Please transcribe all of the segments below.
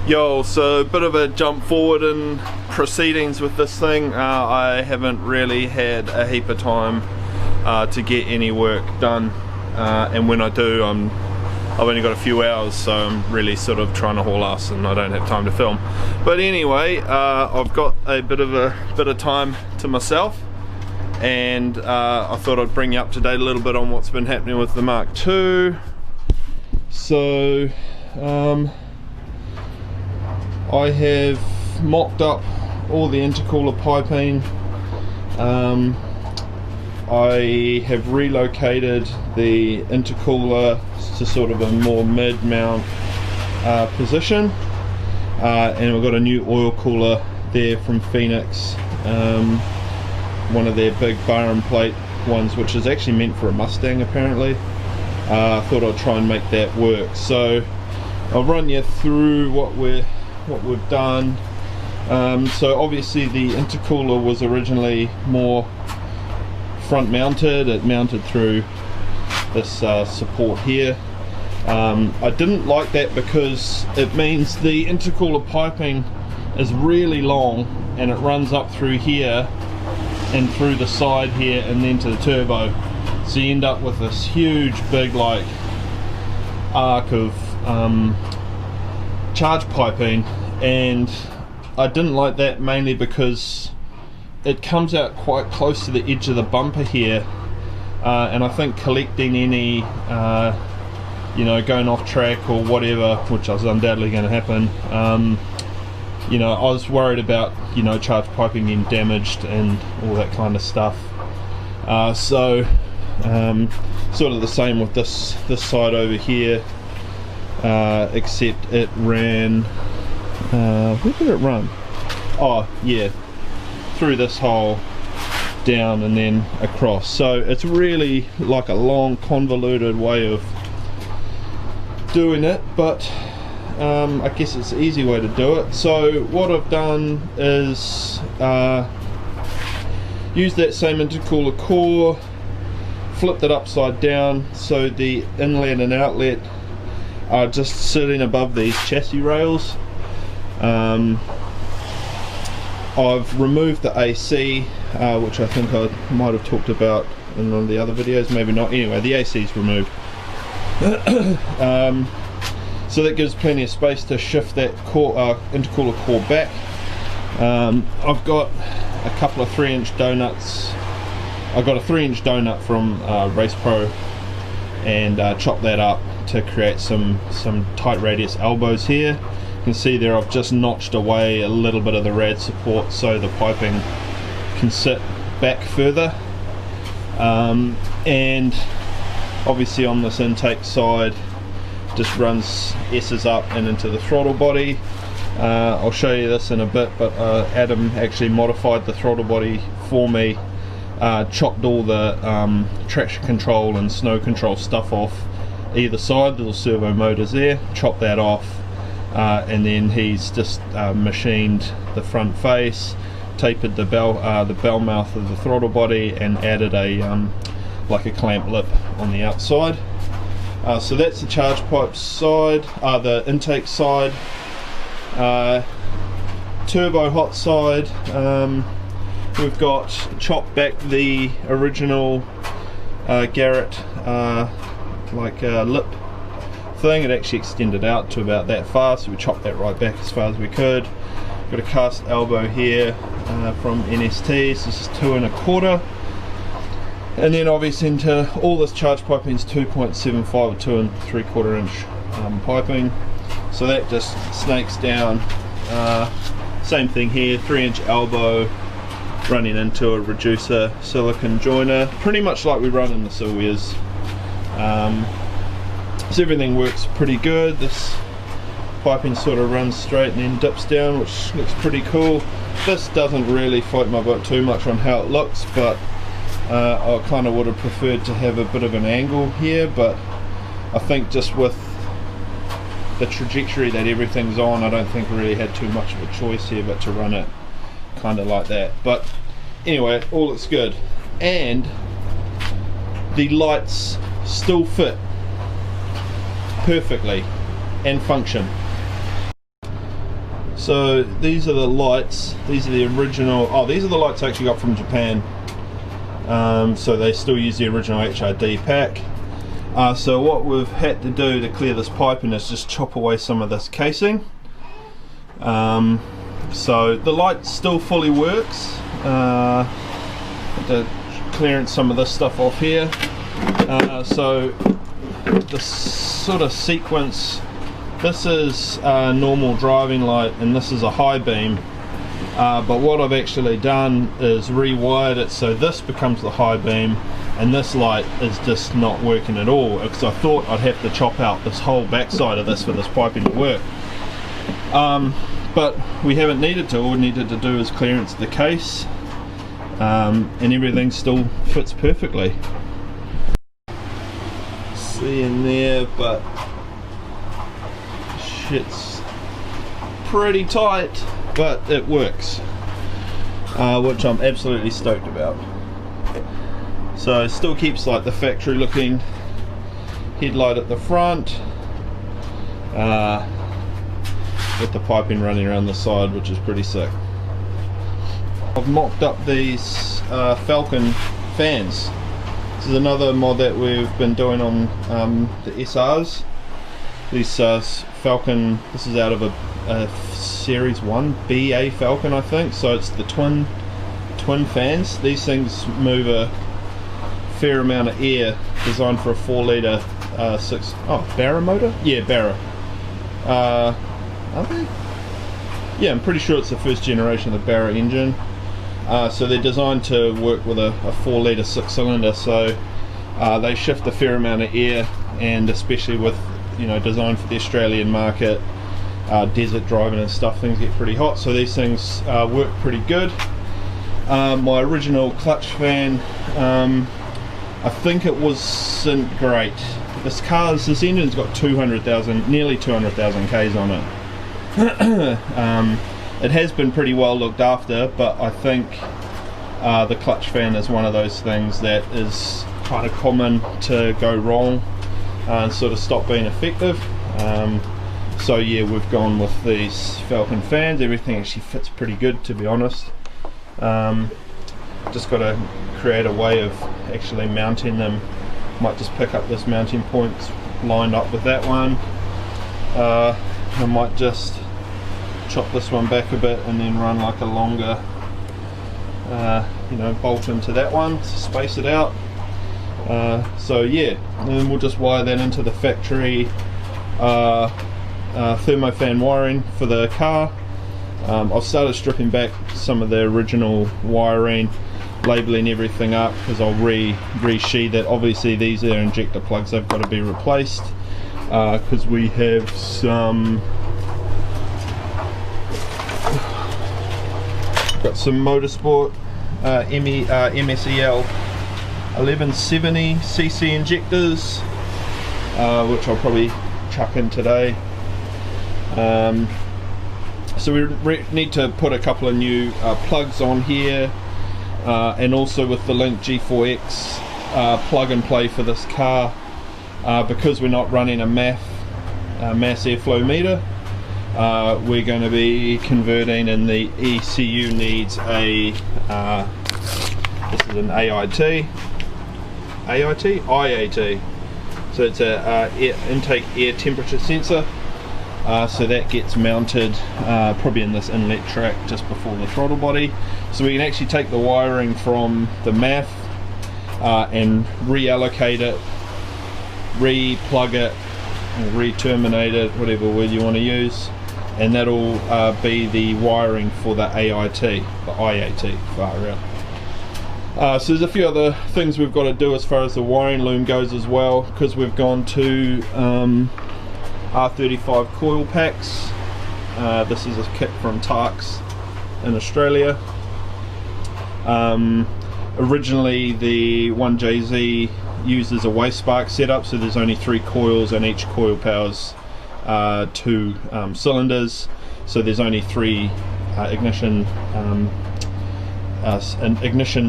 Yo, so a bit of a jump forward in proceedings with this thing. I haven't really had a heap of time to get any work done, and when I do, I've only got a few hours, so I'm really sort of trying to haul ass and I don't have time to film. But anyway, I've got a bit of time to myself, and I thought I'd bring you up to date a little bit on what's been happening with the Mark II. So I have mocked up all the intercooler piping. I have relocated the intercooler to sort of a more mid-mount position, and we've got a new oil cooler there from Phoenix, one of their big bar and plate ones, which is actually meant for a Mustang apparently. I thought I'd try and make that work, so I'll run you through what we've done. So obviously the intercooler was originally more front mounted. It mounted through this support here. I didn't like that because it means the intercooler piping is really long and it runs up through here and through the side here and then to the turbo, so you end up with this huge big like arc of charge piping, and I didn't like that mainly because it comes out quite close to the edge of the bumper here, and I think collecting any you know, going off track or whatever, which is undoubtedly going to happen, you know, I was worried about, you know, charge piping getting damaged and all that kind of stuff. So sort of the same with this side over here, except it ran, where did it run? Oh yeah, through this hole, down and then across. So it's really like a long convoluted way of doing it, but I guess it's an easy way to do it. So what I've done is use that same intercooler core, flipped it upside down so the inlet and outlet are just sitting above these chassis rails. I've removed the AC, which I think I might have talked about in one of the other videos, maybe not. Anyway, the AC is removed. So that gives plenty of space to shift that core, intercooler core back. I've got a couple of 3-inch donuts. I've got a 3-inch donut from Race Pro, and chopped that up to create some tight radius elbows here. You can see there I've just notched away a little bit of the rad support so the piping can sit back further, and obviously on this intake side just runs S's up and into the throttle body. I'll show you this in a bit, but Adam actually modified the throttle body for me, chopped all the traction control and snow control stuff off either side, little servo motors there, chopped that off, and then he's just machined the front face, tapered the bell mouth of the throttle body, and added a like a clamp lip on the outside. So that's the charge pipe side, the intake side. Turbo hot side, we've got chopped back the original Garrett lip thing. It actually extended out to about that far, so we chopped that right back as far as we could. Got a cast elbow here from NST, so this is 2 1/4. And then obviously into all this charge piping is 2.75 or 2 3/4 inch piping. So that just snakes down. Same thing here, 3-inch elbow running into a reducer silicon joiner, pretty much like we run in the Silvias. So everything works pretty good. This piping sort of runs straight and then dips down, which looks pretty cool. This doesn't really float my boat too much on how it looks, but I kind of would have preferred to have a bit of an angle here, but I think just with the trajectory that everything's on, I don't think we really had too much of a choice here but to run it kind of like that. But anyway, all looks good, and the lights still fit perfectly and function. So these are the lights. These are the original. Oh, these are the lights I actually got from Japan. So they still use the original HRD pack. So what we've had to do to clear this piping is just chop away some of this casing. So the light still fully works. To clearance some of this stuff off here. So the sort of sequence, this is a normal driving light and this is a high beam, but what I've actually done is rewired it so this becomes the high beam and this light is just not working at all, because I thought I'd have to chop out this whole backside of this for this piping to work. But we haven't needed to. All we needed to do is clearance the case, and everything still fits perfectly. See in there, but shit's pretty tight, but it works, which I'm absolutely stoked about. So it still keeps like the factory looking headlight at the front, with the piping running around the side, which is pretty sick. I've mocked up these Falcon fans. This is another mod that we've been doing on the SRs. These Falcon, this is out of a Series 1 BA Falcon, I think. So it's the twin fans. These things move a fair amount of air, designed for a 4-litre Barra motor? Yeah, Barra. Are they? Yeah, I'm pretty sure it's the first generation of the Barra engine. So they're designed to work with a 4-litre 6-cylinder, so they shift a fair amount of air, and especially with, you know, designed for the Australian market, desert driving and stuff, things get pretty hot, so these things work pretty good. My original clutch fan, I think it wasn't great. This engine's got 200,000, nearly 200,000 Ks on it. It has been pretty well looked after, but I think the clutch fan is one of those things that is kind of common to go wrong and sort of stop being effective. So yeah, we've gone with these Falcon fans. Everything actually fits pretty good, to be honest. Just got to create a way of actually mounting them. Might just pick up this mounting point lined up with that one. I might just chop this one back a bit and then run like a longer you know, bolt into that one to space it out. So yeah, and then we'll just wire that into the factory thermofan wiring for the car. I've started stripping back some of the original wiring, labeling everything up, because I'll re-sheathe it. Obviously these are injector plugs, they've got to be replaced, because we have some motorsport MSEL 1170cc injectors, which I'll probably chuck in today. So we need to put a couple of new plugs on here, and also with the Link G4X plug and play for this car, because we're not running a mass airflow meter. We're going to be converting, and the ECU needs a this is an IAT, so it's a intake air temperature sensor. So that gets mounted probably in this inlet track just before the throttle body, so we can actually take the wiring from the MAF and reallocate it, re-plug it, or re-terminate it, whatever word you want to use, and that'll be the wiring for the IAT, far out. So there's a few other things we've got to do as far as the wiring loom goes as well, because we've gone to R35 coil packs. This is a kit from Tarks in Australia. Originally the 1JZ uses a waste spark setup, so there's only 3 coils and each coil powers 2 cylinders, so there's only 3 ignition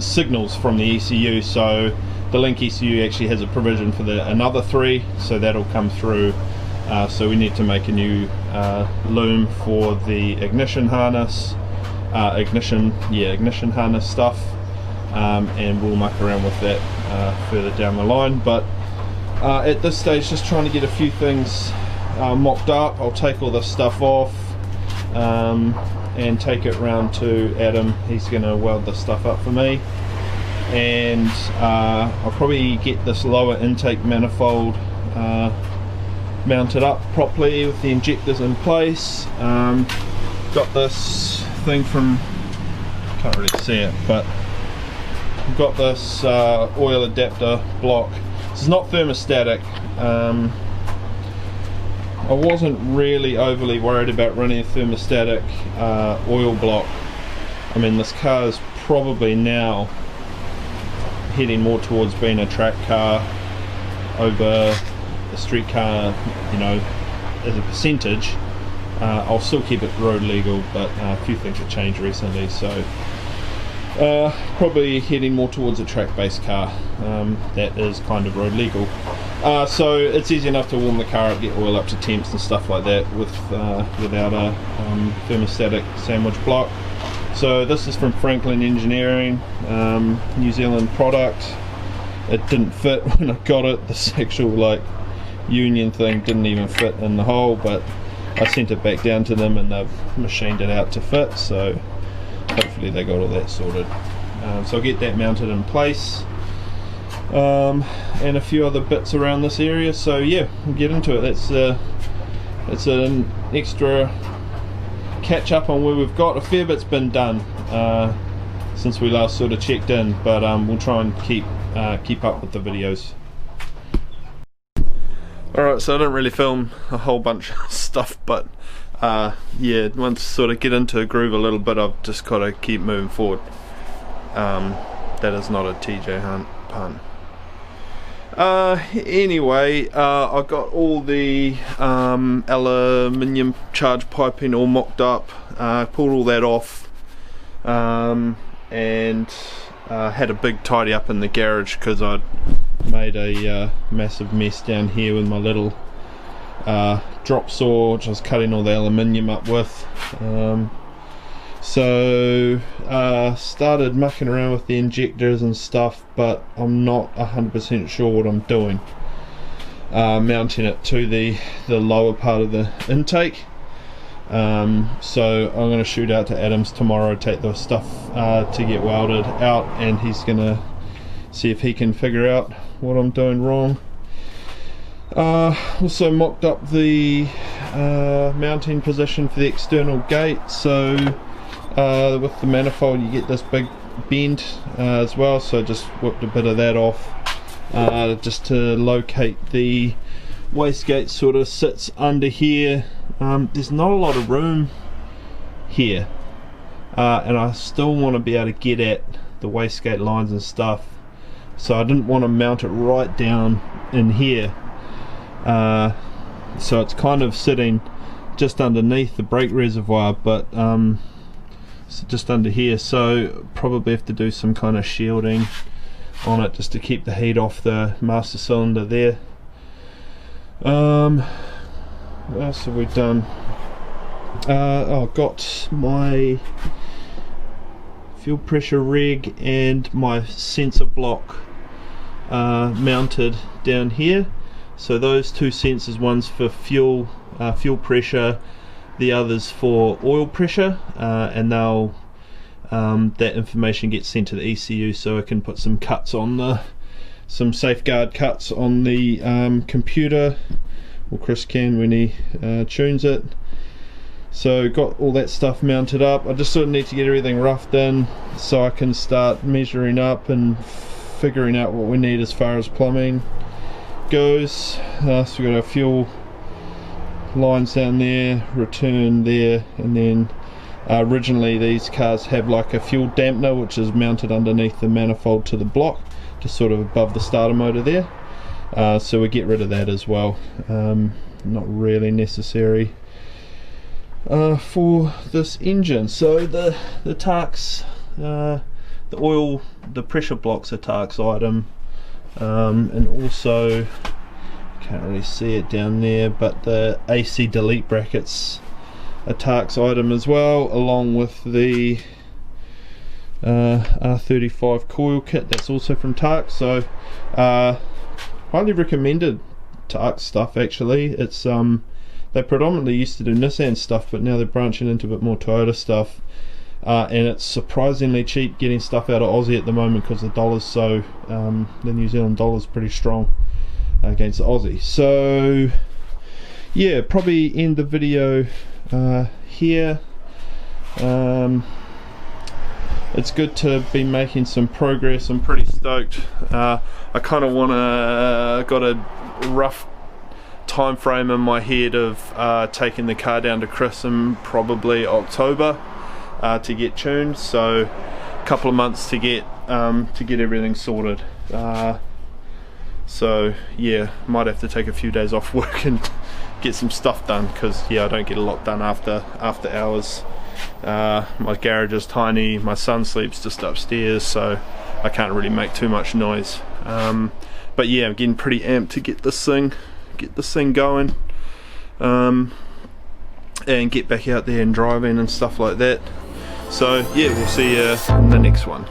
signals from the ECU. So the Link ECU actually has a provision for another 3, so that'll come through so we need to make a new loom for the ignition harness, ignition harness stuff, and we'll muck around with that further down the line. But at this stage, just trying to get a few things mocked up. I'll take all this stuff off and take it round to Adam. He's going to weld this stuff up for me, and I'll probably get this lower intake manifold mounted up properly with the injectors in place. Got this thing from, can't really see it, but I've got this oil adapter block. This is not thermostatic. I wasn't really overly worried about running a thermostatic oil block. I mean, this car is probably now heading more towards being a track car over a street car, you know, as a percentage. I'll still keep it road legal, but a few things have changed recently, so probably heading more towards a track-based car that is kind of road legal. So it's easy enough to warm the car up, get oil up to temps and stuff like that without a thermostatic sandwich block. So this is from Franklin Engineering, New Zealand product. It didn't fit when I got it. This actual like union thing didn't even fit in the hole, but I sent it back down to them and they've machined it out to fit, so hopefully they got all that sorted. So I'll get that mounted in place, and a few other bits around this area. So yeah, we'll get into it. It's an extra catch up on where we've got. A fair bit's been done since we last sort of checked in, but we'll try and keep up with the videos. Alright, so I didn't really film a whole bunch of stuff, but yeah, once sort of get into a groove a little bit, I've just got to keep moving forward. That is not a TJ Hunt pun. Anyway, I got all the aluminium charge piping all mocked up, pulled all that off, and had a big tidy up in the garage because I'd made a massive mess down here with my little drop saw, which I was cutting all the aluminium up with. So started mucking around with the injectors and stuff, but I'm not 100% sure what I'm doing. Mounting it to the lower part of the intake. So I'm going to shoot out to Adam's tomorrow, take the stuff to get welded out, and he's going to see if he can figure out what I'm doing wrong. Also mocked up the mounting position for the external gate. So with the manifold you get this big bend as well, so just whipped a bit of that off just to locate the wastegate. Sort of sits under here. There's not a lot of room here, and I still want to be able to get at the wastegate lines and stuff, so I didn't want to mount it right down in here. So it's kind of sitting just underneath the brake reservoir, but so just under here, so probably have to do some kind of shielding on it just to keep the heat off the master cylinder there. What else have we done? Oh, got my fuel pressure rig and my sensor block mounted down here. So those two sensors, one's for fuel pressure, the other's for oil pressure, and they'll that information gets sent to the ECU, so I can put some cuts on some safeguard cuts on the computer, or Chris can when he tunes it. So got all that stuff mounted up. I just sort of need to get everything roughed in so I can start measuring up and figuring out what we need as far as plumbing goes. So we've got our fuel lines down there, return there, and then originally these cars have like a fuel dampener which is mounted underneath the manifold to the block, just sort of above the starter motor there. So we get rid of that as well. Not really necessary for this engine. So the Tarks, the pressure block's a Tarks item, and also can't really see it down there, but the AC delete brackets, a Tarks item as well, along with the R35 coil kit, that's also from Tarks. So highly recommended Tarks stuff actually. It's they predominantly used to do Nissan stuff, but now they're branching into a bit more Toyota stuff, and it's surprisingly cheap getting stuff out of Aussie at the moment because the dollar's so the New Zealand dollar's pretty strong against the Aussie. So yeah, probably end the video here. It's good to be making some progress. I'm pretty stoked. I kind of want to, got a rough time frame in my head of taking the car down to Chris in probably October to get tuned, so a couple of months to get everything sorted. So yeah, might have to take a few days off work and get some stuff done, because yeah, I don't get a lot done after hours. My garage is tiny, my son sleeps just upstairs, so I can't really make too much noise. But yeah, I'm getting pretty amped to get this thing going, and get back out there and driving and stuff like that. So yeah, we'll see you in the next one.